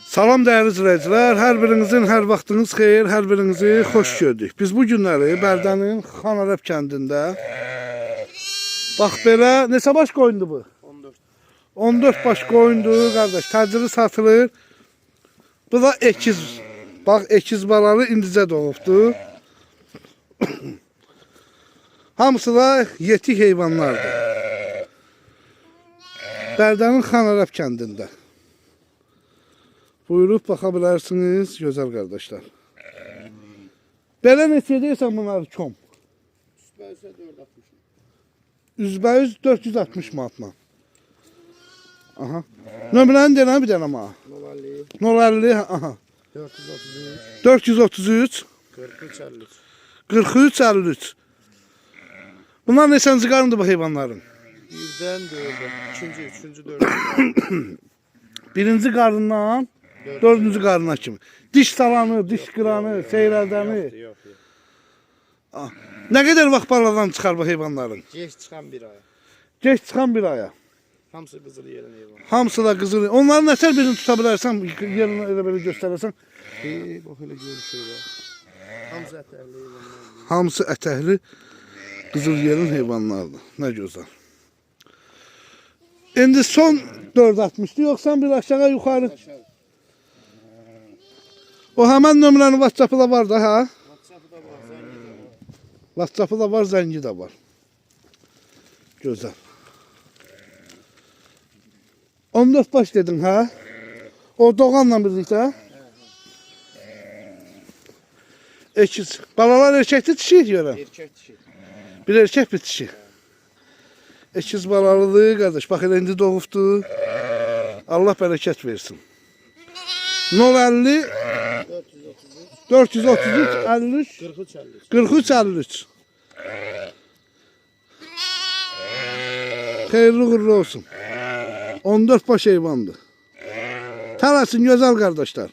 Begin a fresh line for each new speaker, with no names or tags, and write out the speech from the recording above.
Salam dəyərli izləyicilər, hər birinizin hər vaxtınız xeyir, hər birinizi xoş gördük. Biz bu günləri Bərdənin Xanarəb kəndində, bax belə, neçə baş qoyundu bu?
14.
14 baş qoyundu, qardaş, təcili satılır. Bu da ekiz, bax ekiz balalı indicə doğubdu. Hamısı da yetik heyvanlardır. Bərdənin Xanarəb kəndində. Buyurub baxa bilərsiniz, gözəl qardaşlar. Belə neçə deyirsən bunları kom? Üzbəüz 460 manatla. Aha. Nömrəni deyən bir dənə ama. 050, aha. 433 43 53. Bunlar neçənci qarındır bu heyvanların?
Birdən dördü, ikinci, üçüncü, dördüncü.
Birinci qarından dördüncü qarına kimi. Diş salanı, diş qıranı, seyrədəni.
Yox.
Nə qədər vaxt baladan çıxar bu heyvanların?
Geç çıxan bir aya.
Geç çıxan bir aya.
Hamısı qızıl yerin heyvanı.
Hamısı da qızıl. Onların nətər birini tuta bilərsən, yerini elə belə göstərərsən.
Bax elə görüşür ya. Hamısı ətərli heyvanlar.
Hamısı ətəkli qızıl yerin heyvanlardır. Nə gözəl. İndi son 460'dı, yoxsa bir aşağı yuxarı? O həmən nömrənin WhatsApp'ı da var da, hə?
WhatsApp'ı da var, zəngi də var.
WhatsApp'ı da var, zəngi də var. Gözəl. 14 baş dedin, hə? O doğanla birlikdə? Ekiz. Balalar erkəkli dişi görəm.
Erkək dişi.
Bir erkək bir dişi. Ekiz balalıdır, qardaş. Bax, elə indi doğubdu. Allah bərəkət versin. 050 433 53 43 53. Xeyirli uğurlu olsun. 14 baş heyvandır. Tələsin gözəl qardaşlar.